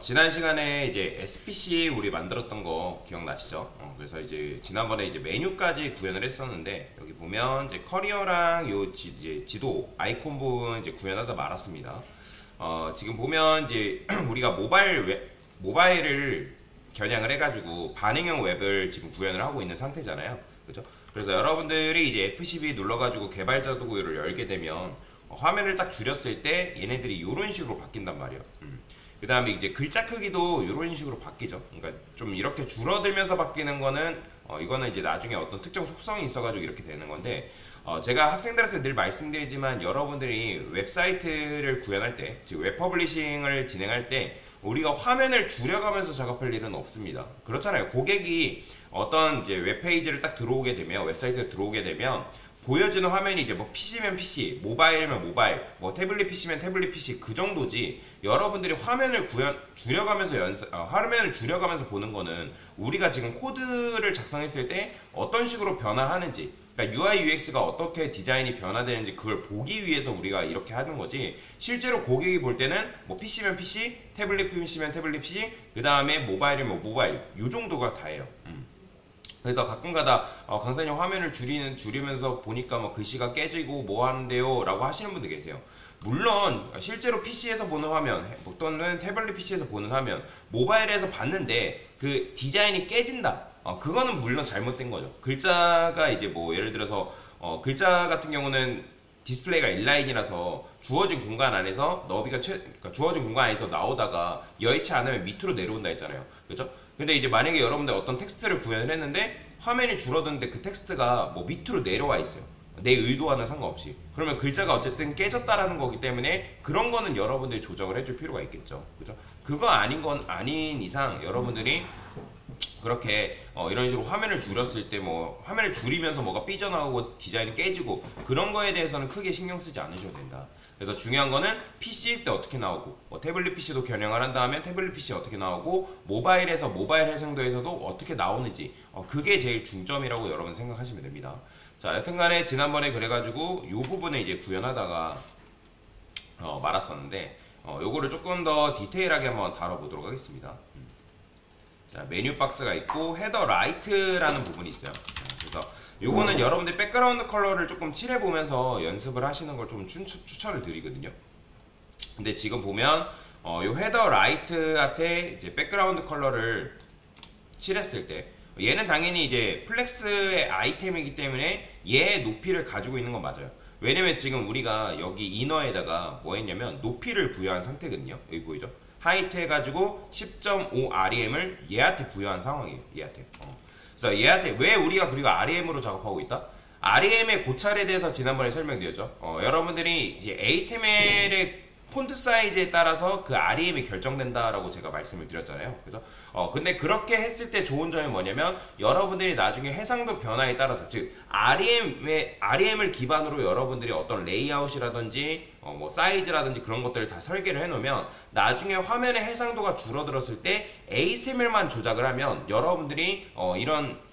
지난 시간에 이제 SPC 우리 만들었던 거 기억나시죠? 그래서 이제 지난번에 이제 메뉴까지 구현을 했었는데, 여기 보면 이제 커리어랑 요 이제 지도 아이콘 부분 이제 구현하다 말았습니다. 지금 보면 이제 우리가 모바일을 겨냥을 해가지고 반응형 웹을 지금 구현을 하고 있는 상태잖아요. 그죠? 그래서 여러분들이 이제 F12 눌러가지고 개발자 도구를 열게 되면 화면을 딱 줄였을 때 얘네들이 이런 식으로 바뀐단 말이에요. 그 다음에 이제 글자 크기도 이런 식으로 바뀌죠. 그러니까 좀 이렇게 줄어들면서 바뀌는 거는 이거는 이제 나중에 어떤 특정 속성이 있어가지고 이렇게 되는 건데, 제가 학생들한테 늘 말씀드리지만 여러분들이 웹사이트를 구현할 때, 즉 웹 퍼블리싱을 진행할 때 우리가 화면을 줄여가면서 작업할 일은 없습니다. 그렇잖아요. 고객이 어떤 이제 웹페이지를 딱 들어오게 되면, 웹사이트에 들어오게 되면 보여지는 화면이 이제 뭐 PC면 PC, 모바일이면 모바일, 뭐 태블릿 PC면 태블릿 PC 그 정도지, 여러분들이 화면을 줄여가면서 화면을 줄여가면서 보는 거는 우리가 지금 코드를 작성했을 때 어떤 식으로 변화하는지, 그러니까 UI UX가 어떻게 디자인이 변화되는지 그걸 보기 위해서 우리가 이렇게 하는 거지, 실제로 고객이 볼 때는 뭐 PC면 PC, 태블릿 PC면 태블릿 PC, 그 다음에 모바일이면 모바일, 요 정도가 다예요. 그래서 가끔가다 강사님 화면을 줄이면서 보니까 뭐 글씨가 깨지고 뭐 하는데요? 라고 하시는 분들 계세요. 물론 실제로 PC에서 보는 화면 또는 태블릿 PC에서 보는 화면, 모바일에서 봤는데 그 디자인이 깨진다, 그거는 물론 잘못된 거죠. 글자가 이제 뭐 예를 들어서 글자 같은 경우는 디스플레이가 인라인이라서 주어진 공간 안에서 그러니까 주어진 공간 안에서 나오다가 여의치 않으면 밑으로 내려온다 했잖아요. 그죠? 근데 이제 만약에 여러분들 어떤 텍스트를 구현을 했는데 화면이 줄어드는데 그 텍스트가 뭐 밑으로 내려와 있어요. 내 의도와는 상관없이. 그러면 글자가 어쨌든 깨졌다라는 거기 때문에 그런 거는 여러분들이 조정을 해줄 필요가 있겠죠. 그죠? 그거 아닌 이상 여러분들이 그렇게 이런 식으로 화면을 줄였을 때 뭐 화면을 줄이면서 뭐가 삐져나오고 디자인이 깨지고 그런 거에 대해서는 크게 신경 쓰지 않으셔도 된다. 그래서 중요한 거는 PC일 때 어떻게 나오고, 뭐 태블릿 PC도 겨냥을 한다 하면 태블릿 PC 어떻게 나오고, 모바일에서 모바일 해상도에서도 어떻게 나오는지, 그게 제일 중점이라고 여러분 생각하시면 됩니다. 자, 여튼간에 지난번에 그래가지고 요 부분을 이제 구현하다가 말았었는데, 요거를 조금 더 디테일하게 한번 다뤄보도록 하겠습니다. 자, 메뉴 박스가 있고 헤더 라이트라는 부분이 있어요. 그래서 요거는 여러분들 백그라운드 컬러를 조금 칠해보면서 연습을 하시는 걸 좀 추천을 드리거든요. 근데 지금 보면 요 헤더 라이트한테 이제 백그라운드 컬러를 칠했을 때, 얘는 당연히 이제 플렉스의 아이템이기 때문에 얘의 높이를 가지고 있는 건 맞아요. 왜냐면 지금 우리가 여기 이너에다가 뭐 했냐면 높이를 부여한 상태거든요. 여기 보이죠? 하이트 해가지고 10.5 REM을 얘한테 부여한 상황이에요. 얘한테. 그래서 얘한테 왜 우리가 그리고 REM으로 작업하고 있다? REM의 고찰에 대해서 지난번에 설명드렸죠. 여러분들이 이제 HTML의 폰트 사이즈에 따라서 그 REM이 결정된다라고 제가 말씀을 드렸잖아요. 그죠? 근데 그렇게 했을 때 좋은 점이 뭐냐면, 여러분들이 나중에 해상도 변화에 따라서, 즉 REM을 기반으로 여러분들이 어떤 레이아웃이라든지 뭐 사이즈라든지 그런 것들을 다 설계를 해놓으면 나중에 화면의 해상도가 줄어들었을 때 HTML만 조작을 하면 여러분들이 이런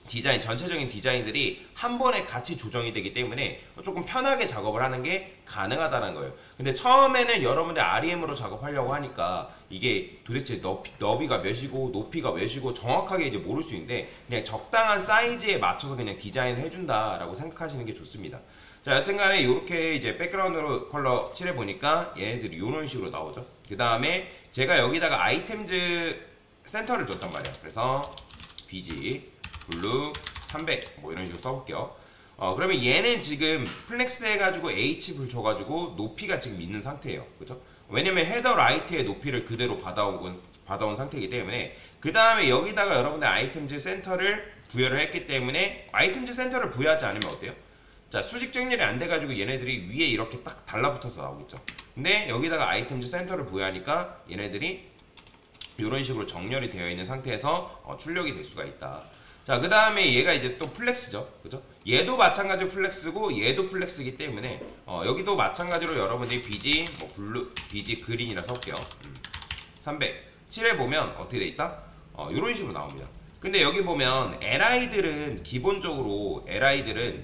디자인, 전체적인 디자인들이 한 번에 같이 조정이 되기 때문에 조금 편하게 작업을 하는 게 가능하다는 거예요. 근데 처음에는 여러분들 REM으로 작업하려고 하니까 이게 도대체 너비가 몇이고 높이가 몇이고 정확하게 이제 모를 수 있는데, 그냥 적당한 사이즈에 맞춰서 그냥 디자인을 해준다라고 생각하시는 게 좋습니다. 자, 여튼간에 이렇게 이제 백그라운드 컬러 칠해보니까 얘네들이 이런 식으로 나오죠. 그 다음에 제가 여기다가 아이템즈 센터를 줬단 말이에요. 그래서 BG 블루 300 뭐 이런 식으로 써볼게요. 그러면 얘는 지금 플렉스 해가지고 H불 줘가지고 높이가 지금 있는 상태예요. 그죠? 왜냐면 헤더 라이트의 높이를 그대로 받아온 상태이기 때문에, 그 다음에 여기다가 여러분들 아이템즈 센터를 부여를 했기 때문에, 아이템즈 센터를 부여하지 않으면 어때요? 자, 수직 정렬이 안 돼가지고 얘네들이 위에 이렇게 딱 달라붙어서 나오겠죠. 근데 여기다가 아이템즈 센터를 부여하니까 얘네들이 이런 식으로 정렬이 되어 있는 상태에서 출력이 될 수가 있다. 자, 그 다음에 얘가 이제 또 플렉스죠. 그죠? 얘도 마찬가지로 플렉스고 얘도 플렉스이기 때문에 여기도 마찬가지로 여러분들이 BG 뭐 BG 그린이라 써볼게요. 300 칠해보면 어떻게 돼 있다? 이런 식으로 나옵니다. 근데 여기 보면 LI들은 기본적으로 LI들은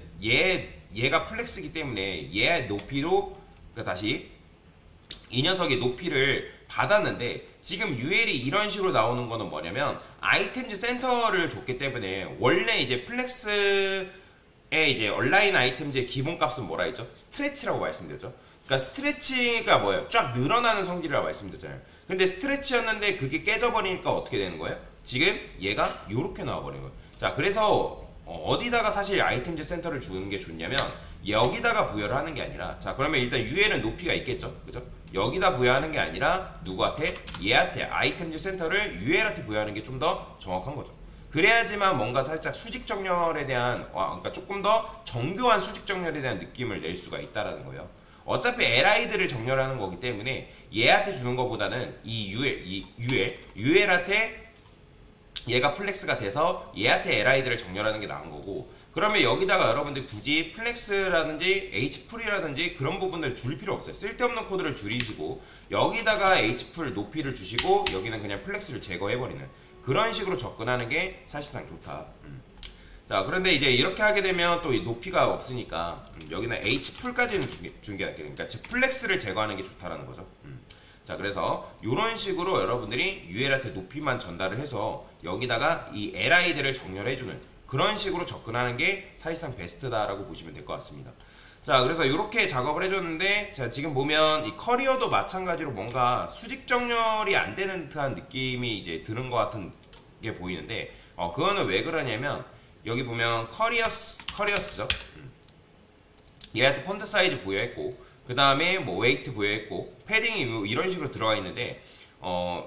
얘가 플렉스이기 때문에 얘 높이로, 그러니까 다시 이 녀석의 높이를 받았는데 지금 UL이 이런 식으로 나오는 거는 뭐냐면 아이템즈 센터를 줬기 때문에 원래 이제 플렉스의 이제 온라인 아이템즈의 기본값은 뭐라 했죠? 스트레치라고 말씀드렸죠. 그러니까 스트레치가 뭐예요? 쫙 늘어나는 성질이라고 말씀드렸잖아요. 근데 스트레치였는데 그게 깨져버리니까 어떻게 되는 거예요? 지금 얘가 이렇게 나와버린 거예요. 자, 그래서 어디다가 사실 아이템즈 센터를 주는 게 좋냐면 여기다가 부여를 하는 게 아니라, 자 그러면 일단 UL은 높이가 있겠죠, 그죠? 여기다 부여하는 게 아니라 누구한테? 얘한테 아이템즈 센터를 UL한테 부여하는 게 좀 더 정확한 거죠. 그래야지만 뭔가 살짝 수직 정렬에 대한 그러니까 조금 더 정교한 수직 정렬에 대한 느낌을 낼 수가 있다라는 거예요. 어차피 LI들을 정렬하는 거기 때문에 얘한테 주는 것보다는 이 UL한테 얘가 플렉스가 돼서 얘한테 LI들을 정렬하는 게 나은 거고, 그러면 여기다가 여러분들 굳이 플렉스라든지 H풀이라든지 그런 부분을 줄 필요 없어요. 쓸데없는 코드를 줄이시고 여기다가 H풀 높이를 주시고 여기는 그냥 플렉스를 제거해버리는 그런 식으로 접근하는 게 사실상 좋다. 자, 그런데 이제 이렇게 하게 되면 또 이 높이가 없으니까 여기는 H풀까지는 준 게 낫겠네. 그러니까 즉 플렉스를 제거하는 게 좋다라는 거죠. 자, 그래서 이런 식으로 여러분들이 UL한테 높이만 전달을 해서 여기다가 이 LI들을 정렬해주는 그런 식으로 접근하는 게 사실상 베스트다라고 보시면 될 것 같습니다. 자, 그래서 이렇게 작업을 해줬는데, 자, 지금 보면 이 커리어도 마찬가지로 뭔가 수직 정렬이 안 되는 듯한 느낌이 이제 드는 것 같은 게 보이는데, 그거는 왜 그러냐면, 여기 보면 커리어스죠? 얘한테 폰트 사이즈 부여했고, 그 다음에 뭐 웨이트 부여했고, 패딩이 뭐 이런 식으로 들어가 있는데,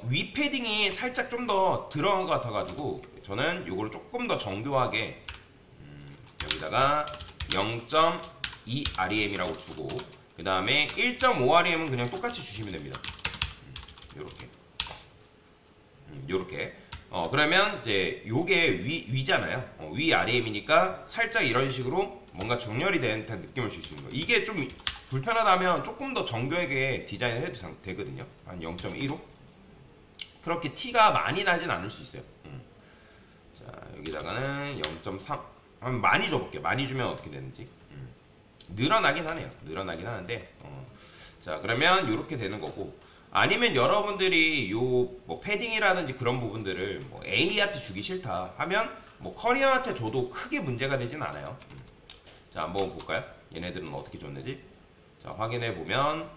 위 패딩이 살짝 좀 더 들어간 것 같아가지고 저는 요거를 조금 더 정교하게 여기다가 0.2 REM이라고 주고, 그 다음에 1.5 REM은 그냥 똑같이 주시면 됩니다. 요렇게 그러면 이제 요게 위잖아요. 위 REM이니까 살짝 이런 식으로 뭔가 정렬이 된 듯한 느낌을 줄 수 있는 거예요. 이게 좀 불편하다면 조금 더 정교하게 디자인을 해도 되거든요. 한 0.15 그렇게 티가 많이 나진 않을 수 있어요. 자, 여기다가는 0.3 한번 많이 줘볼게요. 많이 주면 어떻게 되는지. 늘어나긴 하네요. 늘어나긴 하는데 자, 그러면 이렇게 되는 거고, 아니면 여러분들이 요 뭐 패딩이라든지 그런 부분들을 뭐 A한테 주기 싫다 하면 뭐 커리어한테 줘도 크게 문제가 되진 않아요. 자, 한번 볼까요? 얘네들은 어떻게 줬는지. 자, 확인해 보면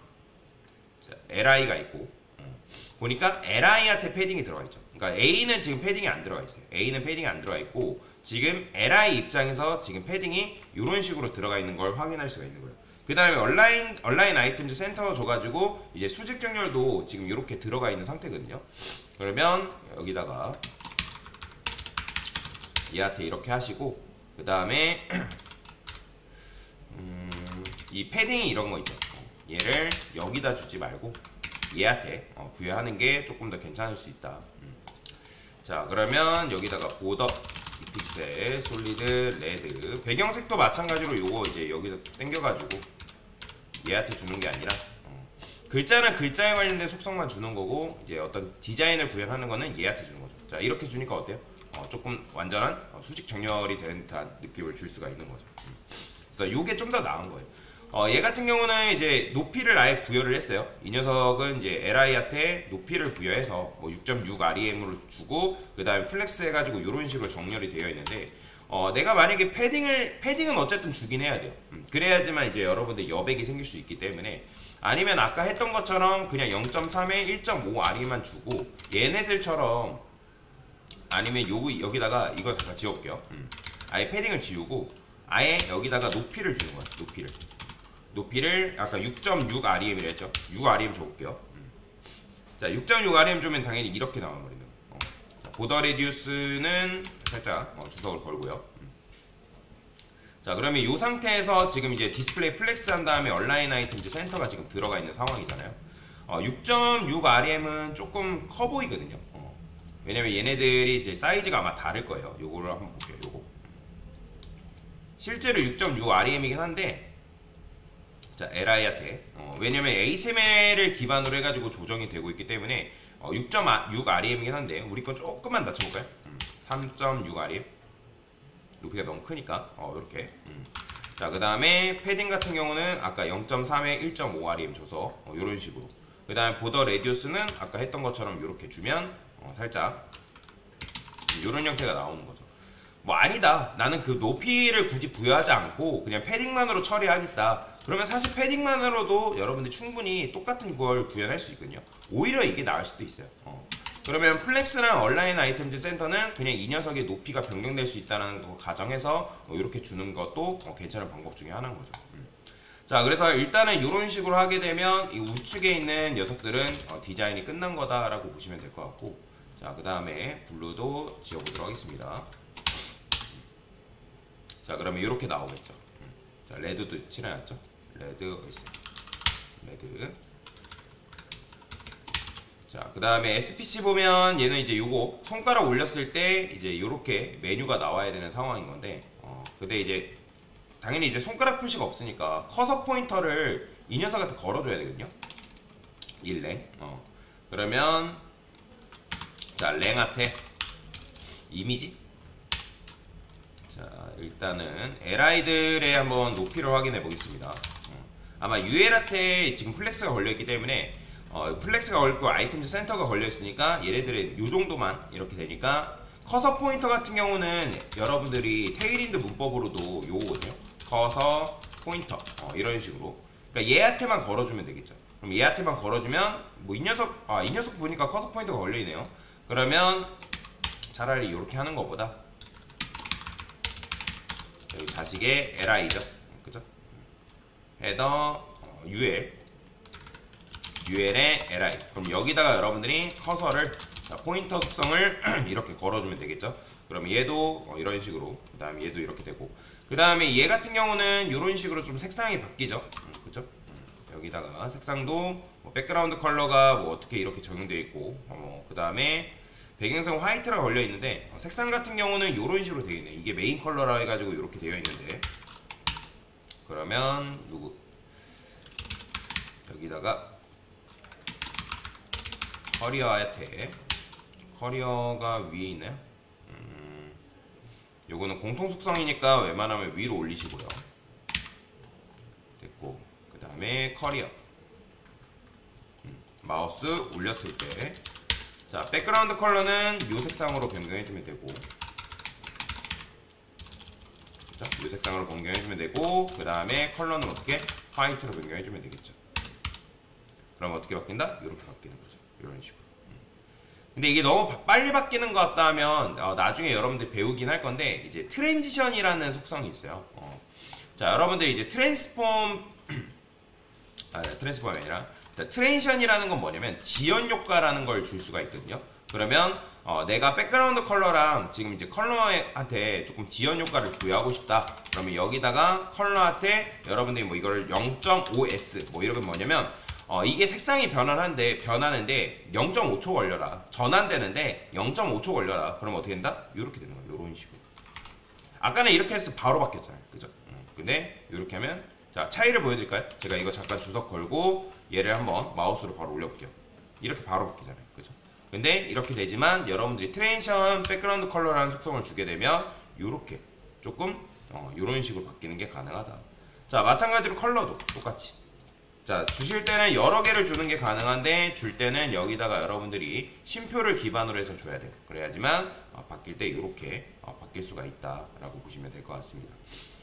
자, LI가 있고, 보니까 LI한테 패딩이 들어가 있죠. 그러니까 A는 지금 패딩이 안 들어가 있어요. A는 패딩이 안 들어가 있고, 지금 LI 입장에서 지금 패딩이 이런 식으로 들어가 있는 걸 확인할 수가 있는 거예요. 그 다음에 온라인 아이템즈 센터 줘가지고 이제 수직 정렬도 지금 이렇게 들어가 있는 상태거든요. 그러면 여기다가 얘한테 이렇게 하시고, 그 다음에 이 패딩이 이런 거 있죠. 얘를 여기다 주지 말고 얘한테 부여하는 게 조금 더 괜찮을 수 있다. 자, 그러면 여기다가 보더 픽셀 솔리드 레드 배경색도 마찬가지로 요거 이제 여기다 당겨가지고 얘한테 주는 게 아니라 글자는 글자에 관련된 속성만 주는 거고, 이제 어떤 디자인을 구현하는 거는 얘한테 주는 거죠. 자, 이렇게 주니까 어때요? 조금 완전한 수직 정렬이 된 듯한 느낌을 줄 수가 있는 거죠. 그래서 요게 좀 더 나은 거예요. 얘 같은 경우는 이제 높이를 아예 부여를 했어요. 이 녀석은 이제 LI한테 높이를 부여해서 뭐 6.6 REM으로 주고, 그 다음에 플렉스 해가지고 이런 식으로 정렬이 되어 있는데, 내가 만약에 패딩은 어쨌든 주긴 해야 돼요. 그래야지만 이제 여러분들 여백이 생길 수 있기 때문에, 아니면 아까 했던 것처럼 그냥 0.3에 1.5 RE만 주고, 얘네들처럼 아니면 여기다가 이거 잠깐 지워볼게요. 아예 패딩을 지우고 아예 여기다가 높이를 주는 거예요. 높이를 아까 6.6 REM이라 했죠. 6 REM 줘볼게요. 자, 6.6 REM 주면 당연히 이렇게 나와버리는 거예요. 보더 레디우스는 살짝 주석을 걸고요. 자, 그러면 이 상태에서 지금 이제 디스플레이 플렉스 한 다음에 온라인 아이템즈 센터가 지금 들어가 있는 상황이잖아요. 6.6 REM은 조금 커 보이거든요. 왜냐면 얘네들이 이제 사이즈가 아마 다를 거예요. 요거를 한번 볼게요. 요거 실제로 6.6 REM이긴 한데, 자, LI한테 왜냐면 ASML을 기반으로 해가지고 조정이 되고 있기 때문에 6.6 REM이긴 한데, 우리 건 조금만 낮춰볼까요? 3.6 REM 높이가 너무 크니까 이렇게. 자, 그 다음에 패딩 같은 경우는 아까 0.3에 1.5 REM 줘서 이런 식으로 그 다음에 보더 레디우스는 아까 했던 것처럼 이렇게 주면 살짝 이런 형태가 나오는 거죠. 뭐 아니다, 나는 그 높이를 굳이 부여하지 않고 그냥 패딩만으로 처리하겠다, 그러면 사실 패딩만으로도 여러분들 충분히 똑같은 걸 구현할 수 있거든요. 오히려 이게 나을 수도 있어요. 그러면 플렉스랑 얼라인 아이템즈 센터는 그냥 이 녀석의 높이가 변경될 수 있다는 거 가정해서 이렇게 주는 것도 괜찮은 방법 중에 하나인 거죠. 자, 그래서 일단은 이런 식으로 하게 되면 이 우측에 있는 녀석들은 디자인이 끝난 거다라고 보시면 될 것 같고, 자, 그 다음에 블루도 지어보도록 하겠습니다. 자, 그러면 이렇게 나오겠죠. 자, 레드도 칠해놨죠. 레드 어디 있어요? 레드. 자, 그 다음에 SPC 보면 얘는 이제 요거 손가락 올렸을 때 이제 요렇게 메뉴가 나와야 되는 상황인 건데, 근데 이제 당연히 이제 손가락 표시가 없으니까 커서 포인터를 이 녀석한테 걸어줘야 되거든요. 이 랭. 그러면 자, 랭한테 이미지. 자, 일단은 LI들의 한번 높이를 확인해 보겠습니다. 아마 UL한테 지금 플렉스가 걸려있기 때문에 플렉스가 걸려있고 아이템즈 센터가 걸려있으니까 얘네들의 요 정도만 이렇게 되니까, 커서 포인터 같은 경우는 여러분들이 테일윈드 문법으로도 요거거든요. 커서 포인터 이런 식으로, 그러니까 얘한테만 걸어주면 되겠죠. 그럼 얘한테만 걸어주면 뭐 이 녀석 보니까 커서 포인터가 걸려있네요. 그러면 차라리 이렇게 하는 것보다 여기 자식의 LI죠, 그죠? 헤더 UL의 LI. 그럼 여기다가 여러분들이 커서를, 포인터 속성을 이렇게 걸어주면 되겠죠. 그럼 얘도 이런 식으로, 그 다음에 얘도 이렇게 되고, 그 다음에 얘 같은 경우는 이런 식으로 좀 색상이 바뀌죠. 그죠? 여기다가 색상도 뭐 백그라운드 컬러가 뭐 어떻게 이렇게 적용되어 있고, 그 다음에 배경색 화이트가 걸려 있는데, 색상 같은 경우는 이런 식으로 되어 있네. 이게 메인 컬러라 해가지고 이렇게 되어 있는데, 그러면 여기다가 커리어가 위에 있나요? 요거는 공통 속성이니까 웬만하면 위로 올리시고요. 됐고, 그 다음에 커리어 마우스 올렸을 때, 자, 백그라운드 컬러는 요 색상으로 변경해주면 되고, 그렇죠? 요 색상으로 변경해주면 되고, 그 다음에 컬러는 어떻게? 화이트로 변경해주면 되겠죠. 그럼 어떻게 바뀐다? 이렇게 바뀌는 거죠. 이런 식으로. 근데 이게 너무 빨리 바뀌는 것 같다 하면 나중에 여러분들 배우긴 할 건데, 이제 트랜지션이라는 속성이 있어요. 자, 여러분들 이제 트랜스폼이 아니라 트랜지션이라는 건 뭐냐면 지연 효과라는 걸 줄 수가 있거든요. 그러면 내가 백그라운드 컬러랑 지금 이제 컬러한테 조금 지연 효과를 부여하고 싶다. 그러면 여기다가 컬러한테 여러분들이 뭐 이걸 0.5s 뭐 이런 건 뭐냐면, 이게 색상이 변하는데 0.5초 걸려라. 전환되는데 0.5초 걸려라. 그러면 어떻게 된다? 이렇게 되는 거예요. 이런 식으로. 아까는 이렇게 해서 바로 바뀌었잖아요. 그죠? 근데 이렇게 하면, 자, 차이를 보여드릴까요? 제가 이거 잠깐 주석 걸고 얘를 한번 마우스로 바로 올려볼게요. 이렇게 바로 바뀌잖아요. 그죠? 근데 이렇게 되지만 여러분들이 트랜지션 백그라운드 컬러라는 속성을 주게 되면 이렇게 조금 이런 식으로 바뀌는 게 가능하다. 자, 마찬가지로 컬러도 똑같이. 자, 주실 때는 여러 개를 주는 게 가능한데, 줄 때는 여기다가 여러분들이 쉼표를 기반으로 해서 줘야 돼요. 그래야지만 바뀔 때 이렇게 바뀔 수가 있다라고 보시면 될 것 같습니다.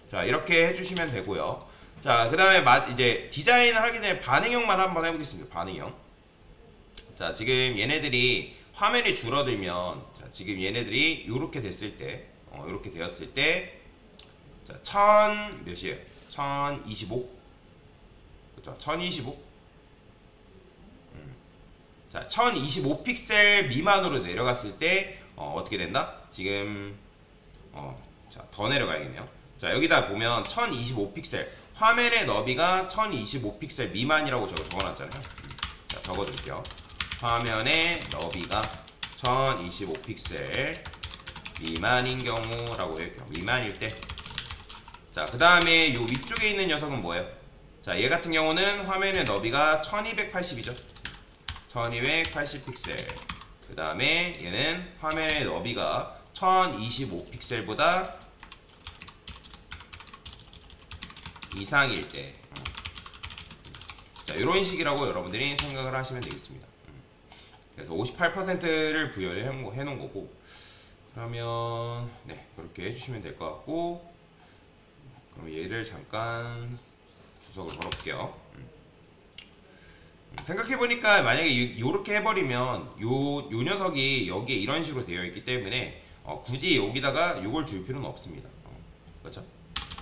자, 이렇게 해주시면 되고요. 자, 그 다음에 이제 디자인을 하기 전에 반응형만 한번 해보겠습니다. 반응형. 자, 지금 얘네들이 화면이 줄어들면, 자, 지금 얘네들이 이렇게 됐을 때, 이렇게 되었을 때, 자, 몇이에요? 1025. 그렇죠? 1025. 자, 1025 픽셀 미만으로 내려갔을 때 어떻게 된다? 지금 자, 더 내려가야겠네요. 자, 여기다 보면 1025 픽셀, 화면의 너비가 1025 픽셀 미만이라고 적어놨잖아요. 자, 적어줄게요. 화면의 너비가 1025 픽셀 미만인 경우라고 해볼게요. 미만일 때. 자, 그 다음에 요 위쪽에 있는 녀석은 뭐예요? 자, 얘 같은 경우는 화면의 너비가 1280이죠. 1280 픽셀. 그 다음에 얘는 화면의 너비가 1025 픽셀보다 이상일 때. 자, 이런 식이라고 여러분들이 생각을 하시면 되겠습니다. 그래서 58%를 부여를 해놓은 거고, 그러면 네, 그렇게 해주시면 될 것 같고, 그럼 얘를 잠깐 주석을 걸어볼게요. 생각해보니까 만약에 이렇게 해버리면 요 녀석이 여기에 이런 식으로 되어 있기 때문에 굳이 여기다가 요걸 줄 필요는 없습니다. 그렇죠?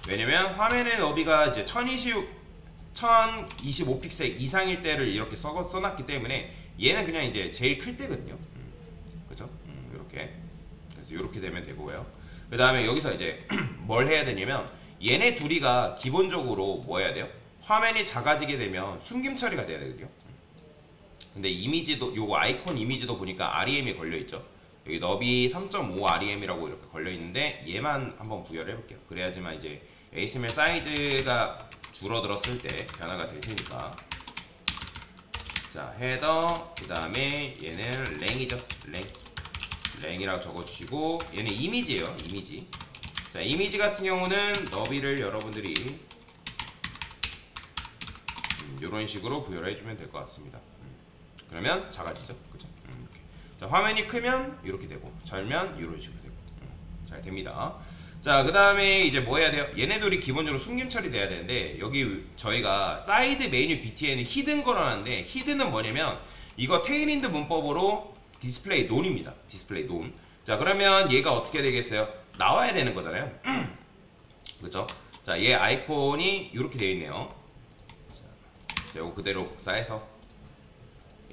왜냐면 화면의 너비가 이제 1025픽셀 이상일 때를 이렇게 써놨기 때문에 얘는 그냥 이제 제일 클 때거든요. 그죠? 이렇게. 그래서 이렇게 되면 되고요. 그 다음에 여기서 이제 뭘 해야 되냐면 얘네 둘이가 기본적으로 뭐 해야 돼요? 화면이 작아지게 되면 숨김 처리가 돼야 되거든요. 근데 이미지도, 요거 아이콘 이미지도 보니까 REM이 걸려있죠. 여기 너비 3.5 REM이라고 이렇게 걸려있는데 얘만 한번 부여를 해볼게요. 그래야지만 이제 ASMR 사이즈가 줄어들었을 때 변화가 될 테니까. 자, 헤더, 그 다음에 얘는 랭이죠. 랭이라고 적어주시고, 얘는 이미지예요. 이미지. 자, 이미지 같은 경우는 너비를 여러분들이 이런 식으로 부여를 해주면 될 것 같습니다. 그러면 작아지죠. 그죠? 이렇게. 자, 화면이 크면 이렇게 되고, 절면 이런 식으로 되고. 잘 됩니다. 자, 그 다음에 이제 뭐 해야 돼요? 얘네들이 기본적으로 숨김 처리돼야 되는데, 여기 저희가 사이드 메뉴 BTN은 히든 걸어놨는데, 히든은 뭐냐면 이거 테일윈드 문법으로 디스플레이 논입니다. 디스플레이 논. 자, 그러면 얘가 어떻게 되겠어요? 나와야 되는 거잖아요. 그죠? 자, 얘 아이콘이 이렇게 되어 있네요. 자, 이거 그대로 복사해서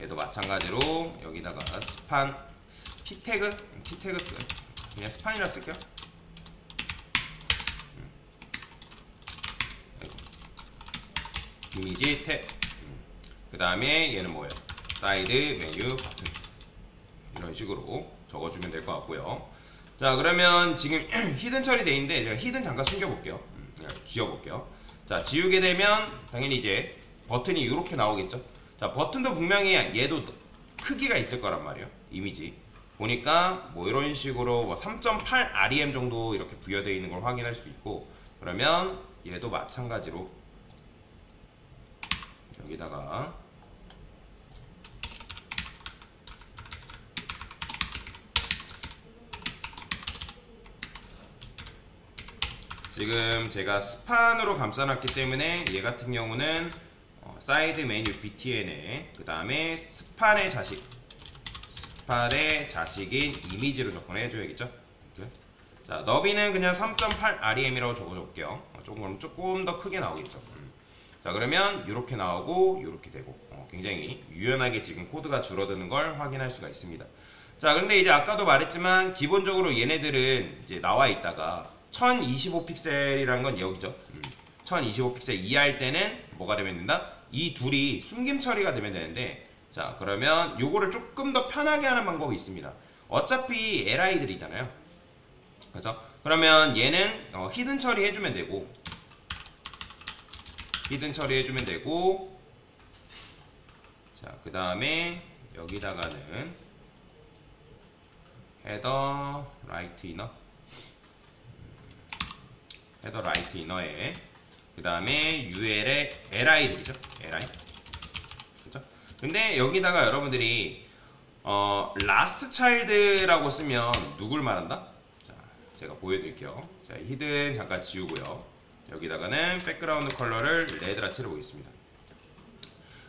얘도 마찬가지로 여기다가 스판 P태그 그냥 스판이라 쓸게요. 이미지 탭. 그 다음에 얘는 뭐예요? 사이드 메뉴 버튼. 이런 식으로 적어주면 될 것 같고요. 자, 그러면 지금 히든 처리되어 있는데 제가 히든 잠깐 숨겨볼게요. 지워볼게요. 자, 지우게 되면 당연히 이제 버튼이 이렇게 나오겠죠. 자, 버튼도 분명히 얘도 크기가 있을 거란 말이에요. 이미지 보니까 뭐 이런 식으로 뭐 3.8 REM 정도 이렇게 부여되어 있는 걸 확인할 수 있고, 그러면 얘도 마찬가지로 여기다가 지금 제가 스판으로 감싸놨기 때문에 얘 같은 경우는 사이드 메뉴 BTN에 그 다음에 스판의 자식인 이미지로 접근해 줘야겠죠. 자, 너비는 그냥 3.8 REM이라고 적어줄게요. 조금 더 크게 나오겠죠. 자, 그러면 이렇게 나오고 이렇게 되고 굉장히 유연하게 지금 코드가 줄어드는 걸 확인할 수가 있습니다. 자, 근데 이제 아까도 말했지만 기본적으로 얘네들은 이제 나와 있다가 1025픽셀이라는 건 여기죠. 1025픽셀 이하일 때는 뭐가 되면 된다? 이 둘이 숨김 처리가 되면 되는데, 자, 그러면 요거를 조금 더 편하게 하는 방법이 있습니다. 어차피 LI들이잖아요. 그죠? 그러면 얘는 히든 처리 해주면 되고, 자, 그 다음에 여기다가는 헤더 라이트 이너에 그 다음에 UL에 LI들이죠. LI. 그죠? 근데 여기다가 여러분들이 라스트 차일드라고 쓰면 누굴 말한다? 자, 제가 보여드릴게요. 자, 히든 잠깐 지우고요. 여기다가는 백그라운드 컬러를 레드라 칠해보겠습니다.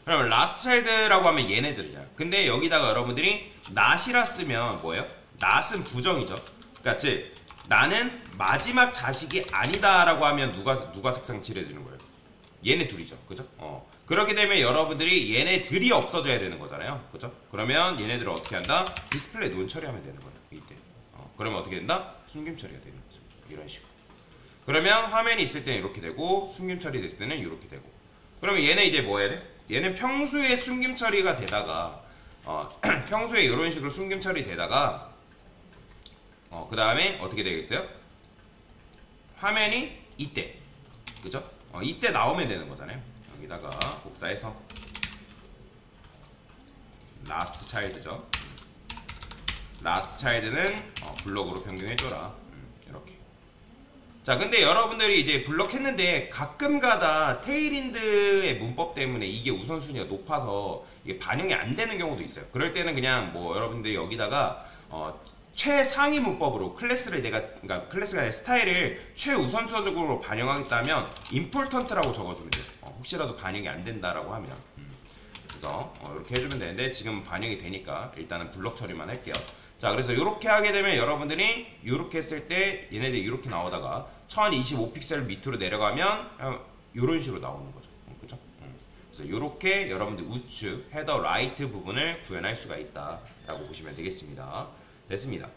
그럼 라스트 차일드라고 하면 얘네들이야. 근데 여기다가 여러분들이 not이라 쓰면 뭐예요? not은 부정이죠. 그러니까 즉 나는 마지막 자식이 아니다 라고 하면 누가 색상 칠해주는 거예요? 얘네 둘이죠. 그죠? 그렇게 되면 여러분들이 얘네들이 없어져야 되는 거잖아요. 그죠? 그러면 얘네들을 어떻게 한다? 디스플레이 논 처리하면 되는 거예요. 이때. 그러면 어떻게 된다? 숨김 처리가 되는 거죠. 이런 식으로. 그러면 화면이 있을 때는 이렇게 되고, 숨김 처리 됐을 때는 이렇게 되고. 그러면 얘네 이제 뭐 해야 돼? 얘는 평소에 숨김 처리가 되다가, 평소에 이런 식으로 숨김 처리 되다가, 그 다음에 어떻게 되겠어요? 화면이 이때. 그죠? 이때 나오면 되는 거잖아요. 여기다가 복사해서 라스트 차일드죠. 라스트 차일드는 블럭으로 변경해줘라. 이렇게. 자, 근데 여러분들이 이제 블럭했는데 가끔가다 테일윈드의 문법 때문에 이게 우선순위가 높아서 이게 반영이 안 되는 경우도 있어요. 그럴 때는 그냥 뭐 여러분들이 여기다가 최상위 문법으로 클래스를 그러니까 클래스가 아니라 스타일을 최우선적으로 반영하겠다면 important라고 적어주면 돼요. 혹시라도 반영이 안 된다라고 하면. 그래서 이렇게 해주면 되는데 지금 반영이 되니까 일단은 블럭 처리만 할게요. 자, 그래서 이렇게 하게 되면 여러분들이 이렇게 했을 때 얘네들이 이렇게 나오다가 1025픽셀 밑으로 내려가면 이런 식으로 나오는 거죠. 그죠? 그래서 이렇게 여러분들 우측 헤더 라이트 부분을 구현할 수가 있다라고 보시면 되겠습니다. 됐습니다.